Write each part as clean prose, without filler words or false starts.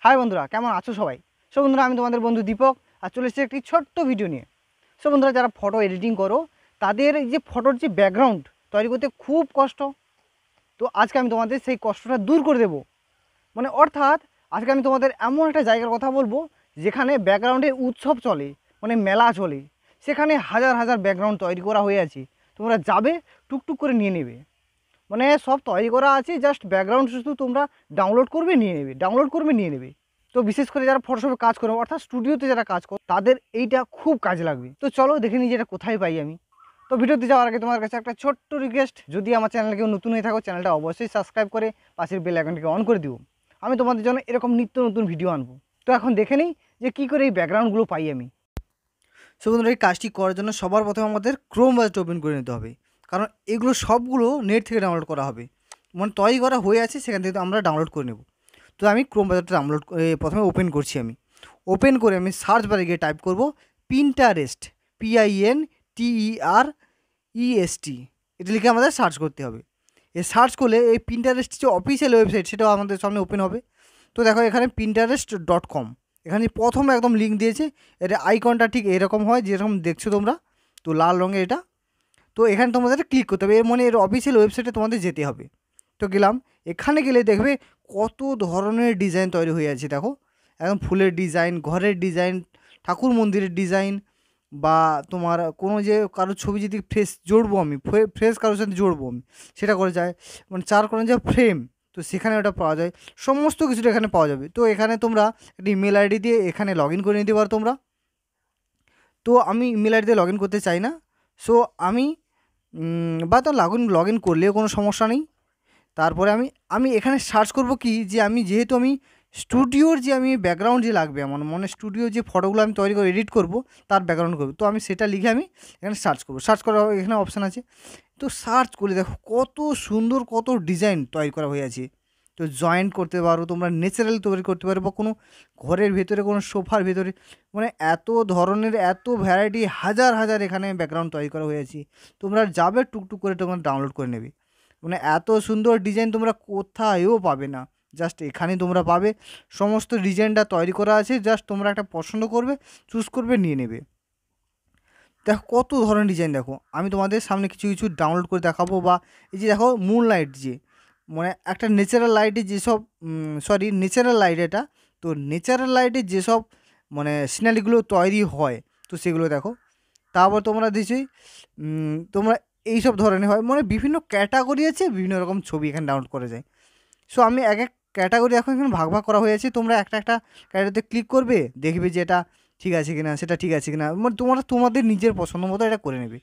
High বন্ধুরা, কেমন আছো সবাই? সো বন্ধুরা, আমি তোমাদের বন্ধু দীপক আর চলে এসেছি একটি ছোট্ট ভিডিও নিয়ে। সো বন্ধুরা, যারা ফটো এডিটিং করো তাদের এই যে ফটোর যে ব্যাকগ্রাউন্ড তৈরি করতে খুব কষ্ট। তো আজকে আমি তোমাদের সেই কষ্টটা দূর করে দেবো। অর্থাৎ আজকে আমি তোমাদের এমন একটা জায়গার কথা বলবো যেখানে ব্যাকগ্রাউন্ডে উৎসব চলে, মেলা চলে। সেখানে হাজার হাজার ব্যাকগ্রাউন্ড তৈরি করা হয়ে আছে। তোমরা যাবে, টুকটুক করে নিয়ে নেবে। সব তৈরি করা আছে, জাস্ট ব্যাকগ্রাউন্ড শুধু তোমরা ডাউনলোড করবে, নিয়ে নেবে। তো বিশেষ করে যারা ফটোশপে কাজ করো, অর্থাৎ স্টুডিওতে যারা কাজ করো, তাদের এইটা খুব কাজে লাগবে। তো চলো দেখে নিই যেটা কোথায় পাই আমি। তো ভিডিওতে যাওয়ার আগে তোমার কাছে একটা ছোট্ট রিকোয়েস্ট, যদি আমার চ্যানেলে কেউ নতুন হয়ে থাকো, চ্যানেলটা অবশ্যই সাবস্ক্রাইব করে পাশের বেল আইকনটিকে অন করে দিও। আমি তোমাদের জন্য এরকম নিত্য নতুন ভিডিও আনবো। তো এখন দেখে নিই যে কী করে এই ব্যাকগ্রাউন্ডগুলো পাই আমি। সো বন্ধুরা, এই কাজটি করার জন্য সবার প্রথমে আমাদের ক্রোম ব্রাউজারটা ওপেন করে নিতে হবে, কারণ এগুলো সবগুলো নেট থেকে ডাউনলোড করা হবে। তৈরি করা হয়ে আছে, সেখান থেকে আমরা ডাউনলোড করে নেব। তো আমি ক্রোম ব্রাউজারটা ডাউনলোড প্রথমে ওপেন করছি। আমি ওপেন করে আমি সার্চ বারে গিয়ে টাইপ করব পিন্টারেস্ট, PINTEREST। এটা লিখে আমাদের সার্চ করতে হবে। সার্চ করলে এই পিন্টারেস্ট যে অফিসিয়াল ওয়েবসাইট, সেটাও আমাদের সামনে ওপেন হবে। তো দেখো এখানে pinterest.com, এখানে প্রথম একদম লিঙ্ক দিয়েছে। এটা আইকনটা ঠিক এরকম হয় যেরকম দেখছো তোমরা, তো লাল রঙের এটা। তো এখানে তোমাদের ক্লিক করতে হবে, এর অফিসিয়াল ওয়েবসাইটে তোমাদের যেতে হবে। তো গেলাম, এখানে গেলে দেখবে কত ধরনের ডিজাইন তৈরি হয়ে আছে। দেখো একদম ফুলের ডিজাইন, ঘরের ডিজাইন, ঠাকুর মন্দিরের ডিজাইন, বা তোমার কোনো যে কারোর ছবি যদি ফ্রেশ জোড়বো আমি, ফ্রেশ কারোর সাথে জোড়বো আমি, সেটা করে যায়। চার কোনো যে ফ্রেম, তো সেখানে ওটা পাওয়া যায়। সমস্ত কিছুটা এখানে পাওয়া যাবে। তো এখানে তোমরা একটা ইমেল আইডি দিয়ে এখানে লগ ইন করে নিতে পারো তোমরা। তো আমি ইমেল আইডি দিয়ে লগ ইন করতে চাই না। সো আমি বা তো লগ ইন করলেও কোনো সমস্যা নেই। তারপরে আমি এখানে সার্চ করব কি, যে আমি যেহেতু আমি স্টুডিওর যে আমি ব্যাকগ্রাউন্ড যে লাগবে আমার, স্টুডিওর যে ফটোগুলো আমি তৈরি করে এডিট করব তার ব্যাকগ্রাউন্ড করব। তো আমি সেটা লিখে আমি এখানে সার্চ করব। সার্চ করার এখানে অপশান আছে। তো সার্চ করে দেখো কত সুন্দর কত ডিজাইন তৈরি করা হয়ে আছে। তো জয়েন্ট করতে পারো তোমরা, ন্যাচারাল তৈরি করতে পারো, বা কোনো ঘরের ভেতরে কোনো সোফার ভেতরে, এত ধরনের এত ভ্যারাইটি, হাজার হাজার এখানে ব্যাকগ্রাউন্ড তৈরি করা হয়ে আছে। তোমরা যাবে, টুকটুক করে তোমরা ডাউনলোড করে নেবে। এত সুন্দর ডিজাইন তোমরা কোথায়ও পাবে না, জাস্ট এখানে তোমরা পাবে। সমস্ত ডিজাইনটা তৈরি করা আছে, জাস্ট তোমরা একটা পছন্দ করবে, চুজ করবে, নিয়ে নেবে। দেখো কত ধরনের ডিজাইন। দেখো আমি তোমাদের সামনে কিছু কিছু ডাউনলোড করে দেখাবো। বা এই যে দেখো মুন লাইট, যে একটা ন্যাচারাল লাইটে যেসব ন্যাচারাল লাইট এটা। তো ন্যাচারাল লাইটে যেসব সিনারিগুলো তৈরি হয়, তো সেগুলো দেখো। তারপর তোমরা দিচ্ছি তোমরা এইসব ধরনের হয়, বিভিন্ন ক্যাটাগরি আছে, বিভিন্ন রকম ছবি এখানে ডাউনলোড করা যায়। সো আমি এক এক ক্যাটাগরি এখন এখানে ভাগ ভাগ করা হয়েছে। তোমরা একটা একটা ক্যাটাগরিতে ক্লিক করবে, দেখবে যে এটা ঠিক আছে কিনা, সেটা ঠিক আছে কিনা, তোমরা তোমাদের নিজের পছন্দ মতো এটা করে নেবে।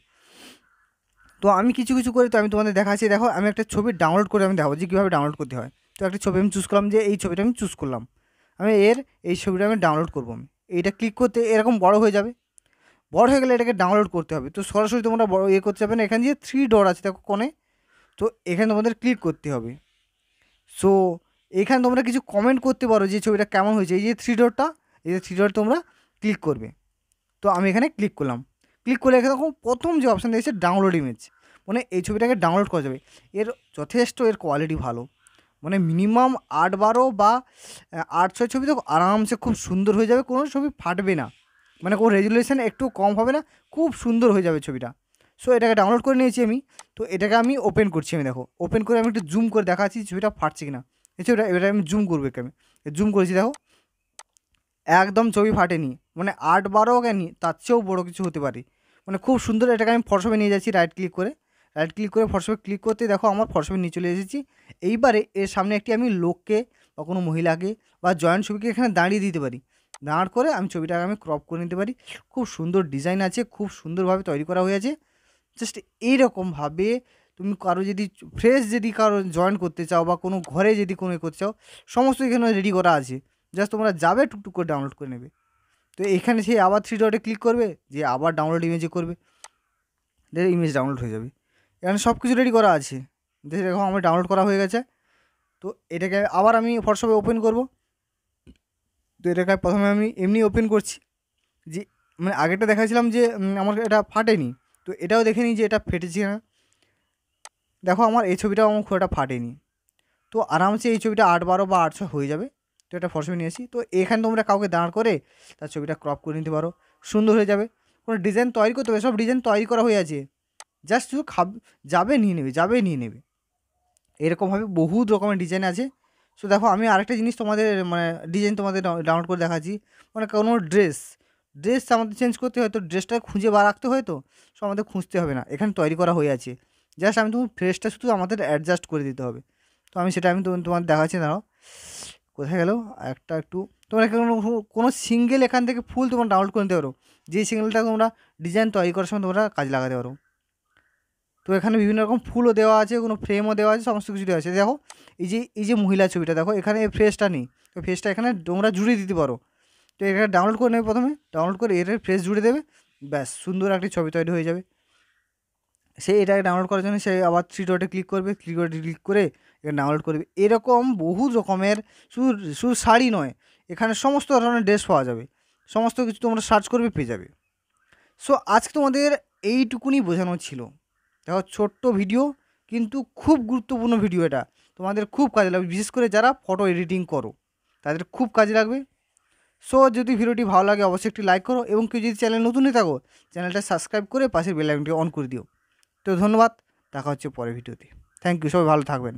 তো আমি কিছু কিছু করে, তো আমি তোমাদের দেখাচ্ছি। দেখো আমি একটা ছবি ডাউনলোড করে আমি দেখাবো যে কীভাবে ডাউনলোড করতে হয়। তো একটা ছবি আমি চুজ করলাম, যে এই ছবিটা আমি চুজ করলাম, আমি এই ছবিটা আমি ডাউনলোড করবো। আমি এইটা ক্লিক করতে এরকম বড় হয়ে যাবে। বড় হয়ে গেলে এটাকে ডাউনলোড করতে হবে। তো সরাসরি তোমরা বড় করতে যাবে না, এখানে যে 3 ডট আছে দেখো কোণে, তো এখানে তোমাদের ক্লিক করতে হবে। সো এখানে তোমরা কিছু কমেন্ট করতে পারো যে ছবিটা কেমন হয়েছে। এই যে 3 ডটটা, এই যে 3 ডট তোমরা ক্লিক করবে। তো আমি এখানে ক্লিক করলাম। ক্লিক করে এখানে দেখো প্রথম যে অপশান দিয়েছে ডাউনলোড ইমেজ, এই ছবিটাকে ডাউনলোড করা যাবে। এর যথেষ্ট এর কোয়ালিটি ভালো, মিনিমাম 8-12 বা 8-6 ছবি তো আরামসে খুব সুন্দর হয়ে যাবে, কোনো ছবি ফাটবে না, কোনো রেজুলেশন একটু কম হবে না, খুব সুন্দর হয়ে যাবে ছবিটা। সো এটাকে ডাউনলোড করে নিয়েছি আমি। তো এটাকে আমি ওপেন করছি। আমি দেখো ওপেন করে আমি একটু জুম করে দেখাচ্ছি ছবিটা ফাটছে কিনা। এই ছবিটা এবার আমি জুম করবো, আমি জুম করেছি। দেখো একদম ছবি ফাটেনি, 8-12 কেন, তার চেয়েও বড়ো কিছু হতে পারে। খুব সুন্দর। এটাকে আমি ফটোশপে নিয়ে যাচ্ছি, রাইট ক্লিক করে ফটোশপে ক্লিক করতে দেখো আমার ফটোশপে নিয়ে চলে এসেছি। এইবারে এর সামনে একটি আমি লোককে বা কোনো মহিলাকে বা জয়েন্ট ছবিকে এখানে দাঁড়িয়ে দিতে পারি। দাঁড় করে আমি ছবিটাকে আমি ক্রপ করে নিতে পারি। খুব সুন্দর ডিজাইন আছে, খুব সুন্দরভাবে তৈরি করা হয়েছে। জাস্ট এইরকমভাবে তুমি কারো যদি ফ্রেশ যদি কারো জয়েন করতে চাও, বা কোনো ঘরে যদি কোনো করতে চাও, সমস্ত এখানে রেডি করা আছে। জাস্ট তোমরা যাবে, টুকটুক করে ডাউনলোড করে নেবে। তো এখানে সেই আবার 3 ডটে ক্লিক করবে, যে আবার ডাউনলোড ইমেজে করবে, দেখে ইমেজ ডাউনলোড হয়ে যাবে। এখানে সব কিছু রেডি করা আছে। দেখো আমার ডাউনলোড করা হয়ে গেছে। তো এটাকে আবার আমি ফটোশপে ওপেন করব। তো এটাকে প্রথমে আমি এমনি ওপেন করছি, যে আগেরটা দেখাছিলাম যে আমার এটা ফাটেনি। তো এটাও দেখে নিই যে এটা ফেটেছে না। দেখো আমার এই ছবিটাও আমার খুব একটা ফাটেনি। তো আরামসে এই ছবিটা 8-12 বা 8-6 হয়ে যাবে। তো এটা ফটো ছবি নিয়েছি। তো এখানে তোমরা কাউকে দাঁড় করে তার ছবিটা ক্রপ করে নিতে পারো, সুন্দর হয়ে যাবে। কোনো ডিজাইন তৈরি করতে হবে, সব ডিজাইন তৈরি করা হয়ে আছে, জাস্ট শুধু যাবে নিয়ে নেবে, যাবে নিয়ে নেবে। এরকমভাবে বহুত রকমের ডিজাইন আছে। সো দেখো আমি আরেকটা জিনিস তোমাদের মানে ডিজাইন তোমাদের ডাউনলোড করে দেখাচ্ছি। মানে কোনো ড্রেস আমাদের চেঞ্জ করতে হয়, তো ড্রেসটা খুঁজে রাখতে হয়, তো সো আমাদের খুঁজতে হবে না, এখানে তৈরি করা হয়ে আছে। জাস্ট আমি তোমার ফ্রেশটা শুধু আমাদের অ্যাডজাস্ট করে দিতে হবে। তো আমি সেটা আমি তোমার দেখাচ্ছি, দাঁড়াও কোথায় গেল একটা একটু। তোমরা কোনো সিঙ্গেল এখান থেকে ফুল তোমরা ডাউনলোড করে নিতে পারো, যেই সিঙ্গেলটা তোমরা ডিজাইন তৈরি করার সময় তোমরা কাজে লাগাতে পারো। তো এখানে বিভিন্ন রকম ফুলও দেওয়া আছে, কোনো ফ্রেমও দেওয়া আছে, সমস্ত কিছু দেওয়া আছে। দেখো এই যে মহিলা ছবিটা দেখো, এখানে এই ফ্রেসটা নেই, তো ফ্রেসটা এখানে তোমরা জুড়ে দিতে পারো। তো এখানে ডাউনলোড করে নেবে, প্রথমে ডাউনলোড করে এর ফ্রেস জুড়ে দেবে, ব্যাস সুন্দর একটি ছবি তৈরি হয়ে যাবে। সে এটাকে ডাউনলোড করার জন্য সে আবার থ্রি ডটে ক্লিক করবে, ক্লিক করে এটা ডাউনলোড করবে। এরকম বহু রকমের শুধু শুধু শাড়ি নয়, এখানে সমস্ত ধরনের ড্রেস পাওয়া যাবে, সমস্ত কিছু তোমরা সার্চ করবে পেয়ে যাবে। সো আজকে তোমাদের এইটুকুনি বোঝানো ছিল। দেখো ছোট্ট ভিডিও কিন্তু খুব গুরুত্বপূর্ণ ভিডিও, এটা তোমাদের খুব কাজে লাগবে, বিশেষ করে যারা ফটো এডিটিং করো তাদের খুব কাজে লাগবে। সো যদি ভিডিওটি ভালো লাগে অবশ্যই একটি লাইক করো, এবং কেউ যদি চ্যানেল নতুন হয়ে থাকো চ্যানেলটা সাবস্ক্রাইব করে পাশের বেল আইকনটি অন করে দিও। তো ধন্যবাদ, দেখা হচ্ছে পরের ভিডিওতে। থ্যাংক ইউ, সবাই ভালো থাকবেন।